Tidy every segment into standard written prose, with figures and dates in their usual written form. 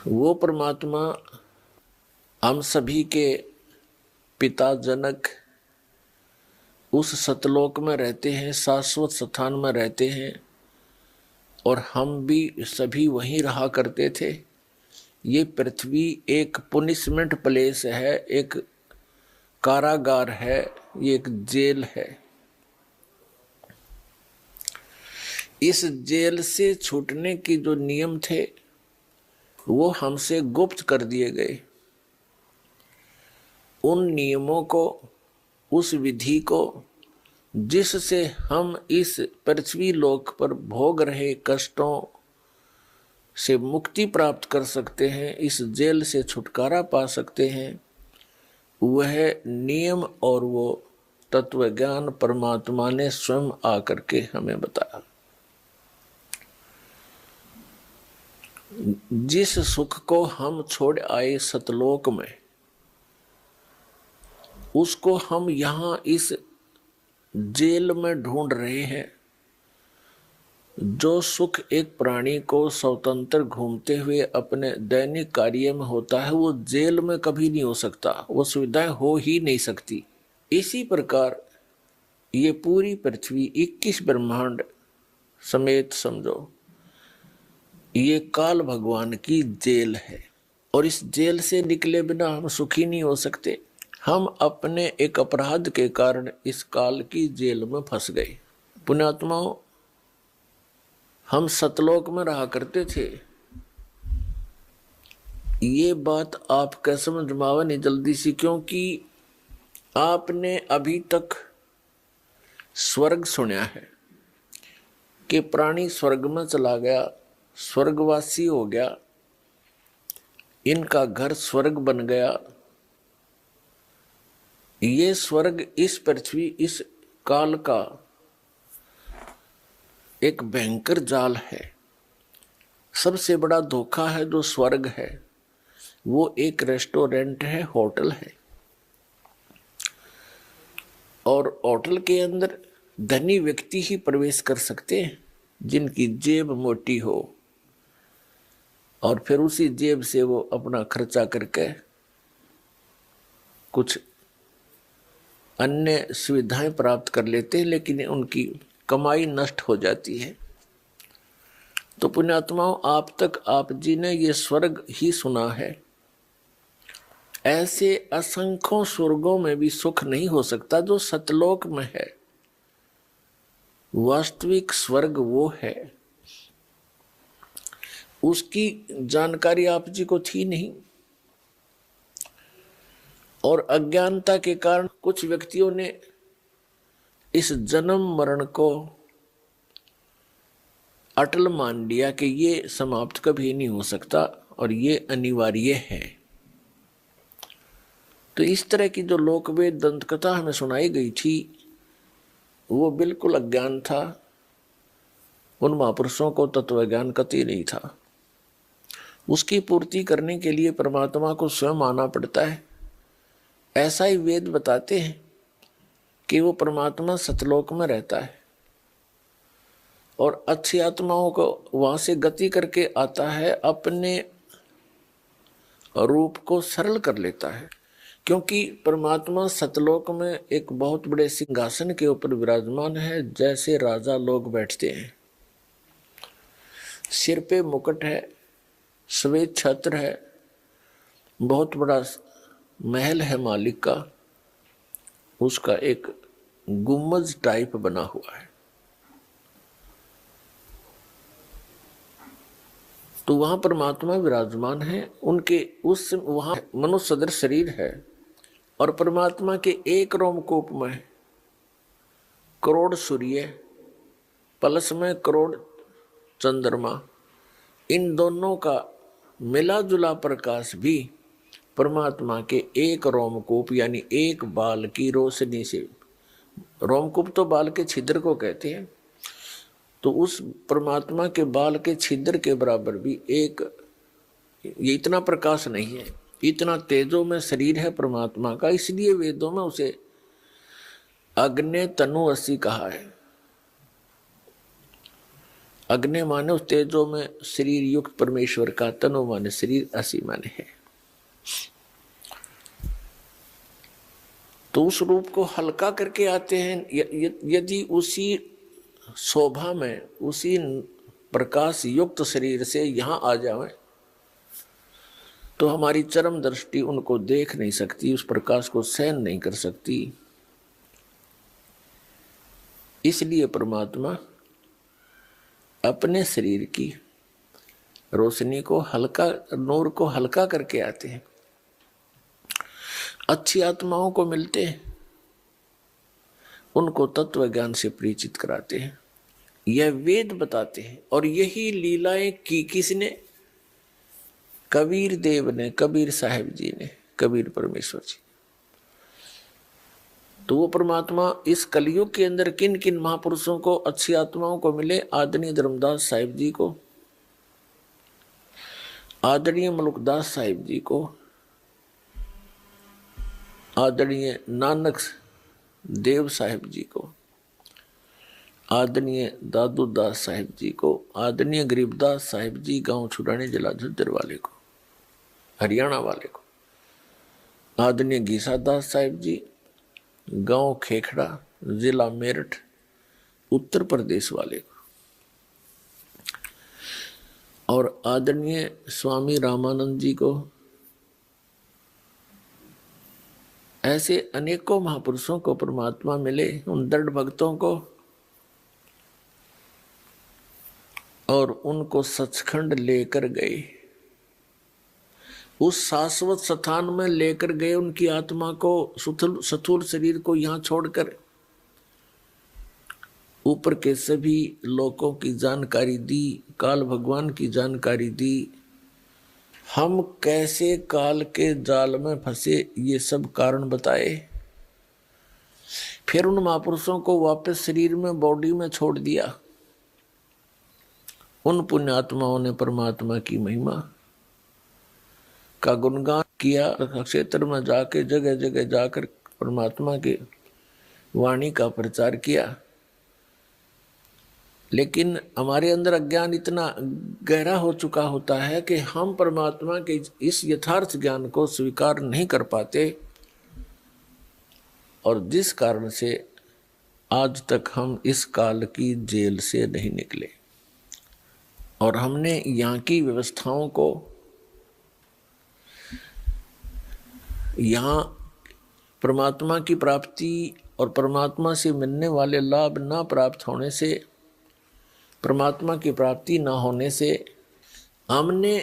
वो परमात्मा हम सभी के पिता जनक उस सतलोक में रहते हैं, शाश्वत स्थान में रहते हैं, और हम भी सभी वहीं रहा करते थे। ये पृथ्वी एक पुनिशमेंट प्लेस है, एक कारागार है, ये एक जेल है। इस जेल से छूटने की जो नियम थे वो हमसे गुप्त कर दिए गए। उन नियमों को, उस विधि को जिससे हम इस पृथ्वी लोक पर भोग रहे कष्टों से मुक्ति प्राप्त कर सकते हैं, इस जेल से छुटकारा पा सकते हैं, वह नियम और वो तत्व ज्ञान परमात्मा ने स्वयं आकर के हमें बताया। जिस सुख को हम छोड़ आए सतलोक में, उसको हम यहां इस जेल में ढूंढ रहे हैं। जो सुख एक प्राणी को स्वतंत्र घूमते हुए अपने दैनिक कार्य में होता है, वो जेल में कभी नहीं हो सकता, वो सुविधाएं हो ही नहीं सकती। इसी प्रकार ये पूरी पृथ्वी 21 ब्रह्मांड समेत समझो, ये काल भगवान की जेल है, और इस जेल से निकले बिना हम सुखी नहीं हो सकते। हम अपने एक अपराध के कारण इस काल की जेल में फंस गए। पुण्यात्माओं, हम सतलोक में रहा करते थे। ये बात आपका समझ में आवे नहीं जल्दी सी, क्योंकि आपने अभी तक स्वर्ग सुना है कि प्राणी स्वर्ग में चला गया, स्वर्गवासी हो गया, इनका घर स्वर्ग बन गया। ये स्वर्ग इस पृथ्वी, इस काल का एक भयंकर जाल है। सबसे बड़ा धोखा है जो स्वर्ग है, वो एक रेस्टोरेंट है, होटल है। और होटल के अंदर धनी व्यक्ति ही प्रवेश कर सकते हैं, जिनकी जेब मोटी हो, और फिर उसी जेब से वो अपना खर्चा करके कुछ अन्य सुविधाएं प्राप्त कर लेते हैं, लेकिन उनकी कमाई नष्ट हो जाती है। तो पुण्यात्माओं, आप तक आप जी ने ये स्वर्ग ही सुना है। ऐसे असंख्यों स्वर्गों में भी सुख नहीं हो सकता जो सतलोक में है। वास्तविक स्वर्ग वो है, उसकी जानकारी आप जी को थी नहीं, और अज्ञानता के कारण कुछ व्यक्तियों ने इस जन्म मरण को अटल मान लिया कि ये समाप्त कभी नहीं हो सकता और ये अनिवार्य है। तो इस तरह की जो लोकवेद दंत कथा हमें सुनाई गई थी, वो बिल्कुल अज्ञान था। उन महापुरुषों को तत्व ज्ञान कतई नहीं था। उसकी पूर्ति करने के लिए परमात्मा को स्वयं आना पड़ता है। ऐसा ही वेद बताते हैं कि वो परमात्मा सतलोक में रहता है और अच्छी आत्माओं को वहां से गति करके आता है, अपने रूप को सरल कर लेता है। क्योंकि परमात्मा सतलोक में एक बहुत बड़े सिंहासन के ऊपर विराजमान है, जैसे राजा लोग बैठते हैं। सिर पे मुकुट है, श्वेत छत्र है, बहुत बड़ा महल है मालिक का, उसका एक गुम्बज टाइप बना हुआ है। तो वहां परमात्मा विराजमान है। उनके उस वहां मनुष्य सदृश शरीर है, और परमात्मा के एक रोमकूप में करोड़ सूर्य, पलस में करोड़ चंद्रमा, इन दोनों का मिला जुला प्रकाश भी परमात्मा के एक रोमकूप यानी एक बाल की रोशनी से, रोमकूप तो बाल के छिद्र को कहते हैं, तो उस परमात्मा के बाल के छिद्र के बराबर भी एक, ये इतना प्रकाश नहीं है, इतना तेजो में शरीर है परमात्मा का। इसलिए वेदों में उसे अग्नि तनु असी कहा है। अग्नि माने उस तेजो में शरीर युक्त परमेश्वर का, तनु माने शरीर, असी माने है। तो उस रूप को हल्का करके आते हैं। यदि उसी शोभा में, उसी प्रकाश युक्त शरीर से यहां आ जाए तो हमारी चरम दृष्टि उनको देख नहीं सकती, उस प्रकाश को सहन नहीं कर सकती। इसलिए परमात्मा अपने शरीर की रोशनी को हल्का, नूर को हल्का करके आते हैं। अच्छी आत्माओं को मिलते हैं, उनको तत्व ज्ञान से परिचित कराते हैं, यह वेद बताते हैं। और यही लीलाएं की किसने? कबीर देव ने, कबीर साहिब जी ने, कबीर परमेश्वर जी। तो वो परमात्मा इस कलयुग के अंदर किन किन महापुरुषों को, अच्छी आत्माओं को मिले? आदरणीय धर्मदास साहिब जी को, आदरणीय मलुकदास साहिब जी को, आदरणीय नानक देव साहिब जी को, आदरणीय दादू दास साहिब जी को, आदरणीय गरीबदास साहिब जी गांव छुड़ाने जिला झज्जर वाले को, हरियाणा वाले को, आदरणीय गीसा दास साहिब जी गांव खेखड़ा जिला मेरठ उत्तर प्रदेश वाले को, और आदरणीय स्वामी रामानंद जी को। ऐसे अनेकों महापुरुषों को परमात्मा मिले, उन दृढ़ भक्तों को, और उनको सचखंड लेकर गए, उस शाश्वत स्थान में लेकर गए उनकी आत्मा को, स्थूल शरीर को यहां छोड़कर ऊपर के सभी लोकों की जानकारी दी, काल भगवान की जानकारी दी। हम कैसे काल के जाल में फंसे ये सब कारण बताए। फिर उन महापुरुषों को वापस शरीर में, बॉडी में छोड़ दिया। उन पुण्यात्माओं ने परमात्मा की महिमा का गुणगान किया, क्षेत्र में जाके, जगह जगह जाकर परमात्मा के वाणी का प्रचार किया। लेकिन हमारे अंदर अज्ञान इतना गहरा हो चुका होता है कि हम परमात्मा के इस यथार्थ ज्ञान को स्वीकार नहीं कर पाते, और जिस कारण से आज तक हम इस काल की जेल से नहीं निकले। और हमने यहाँ की व्यवस्थाओं को, यहाँ परमात्मा की प्राप्ति और परमात्मा से मिलने वाले लाभ ना प्राप्त होने से, परमात्मा की प्राप्ति ना होने से, हमने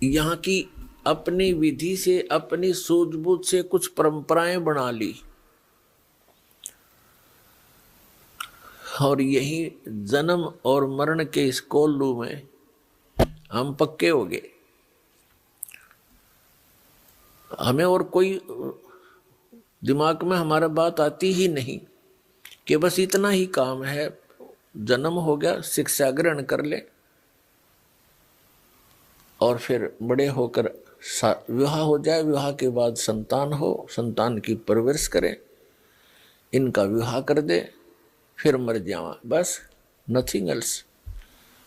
यहाँ की अपनी विधि से, अपनी सूझबूझ से कुछ परंपराएं बना ली, और यही जन्म और मरण के इस कोल्लू में हम पक्के हो गए। हमें और कोई दिमाग में हमारा बात आती ही नहीं कि बस इतना ही काम है, जन्म हो गया, शिक्षा ग्रहण कर ले, और फिर बड़े होकर विवाह हो जाए, विवाह के बाद संतान हो, संतान की परवरिश करें, इनका विवाह कर दे, फिर मर जावा, बस, नथिंग एल्स,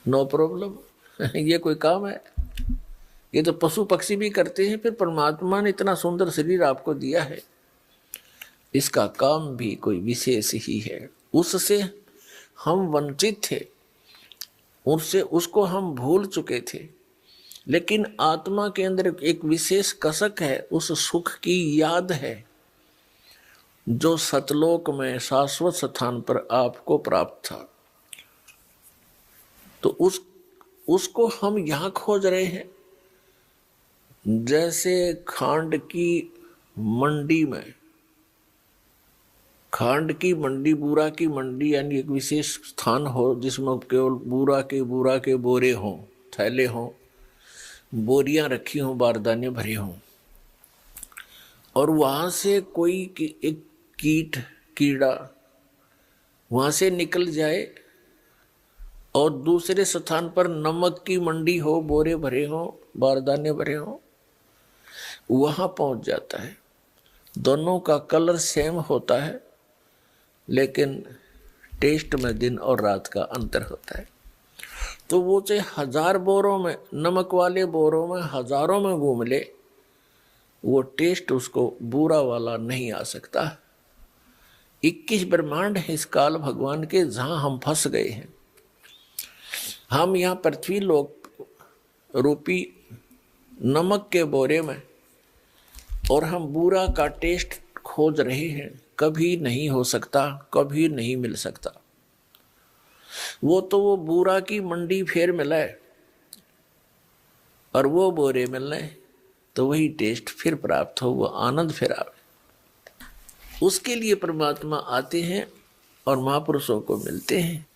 नो प्रॉब्लम। ये कोई काम है? ये तो पशु पक्षी भी करते हैं। फिर परमात्मा ने इतना सुंदर शरीर आपको दिया है, इसका काम भी कोई विशेष ही है। उससे हम वंचित थे, उससे, उसको हम भूल चुके थे, लेकिन आत्मा के अंदर एक विशेष कसक है, उस सुख की याद है जो सतलोक में शाश्वत स्थान पर आपको प्राप्त था। तो उसको हम यहाँ खोज रहे हैं। जैसे खांड की मंडी में, खांड की मंडी, बूरा की मंडी, यानी एक विशेष स्थान हो जिसमें केवल बूरा के बोरे हों, थैले हों, बोरियां रखी हों, बारदाने भरे हों, और वहां से कोई एक कीड़ा वहां से निकल जाए, और दूसरे स्थान पर नमक की मंडी हो, बोरे भरे हों, बारदाने भरे हों, वहां पहुंच जाता है। दोनों का कलर सेम होता है, लेकिन टेस्ट में दिन और रात का अंतर होता है। तो वो चाहे 1000 बोरों में, नमक वाले बोरों में हजारों में घूम ले, वो टेस्ट उसको बुरा वाला नहीं आ सकता। 21 ब्रह्मांड है इस काल भगवान के, जहां हम फंस गए हैं। हम यहाँ पृथ्वी लोक रूपी नमक के बोरे में, और हम बुरा का टेस्ट खोज रहे हैं। कभी नहीं हो सकता, कभी नहीं मिल सकता। वो तो वो बुरा की मंडी फेर मिला है, और वो बोरे मिलने तो वही टेस्ट फिर प्राप्त हो, वो आनंद फिर आवे। उसके लिए परमात्मा आते हैं और महापुरुषों को मिलते हैं।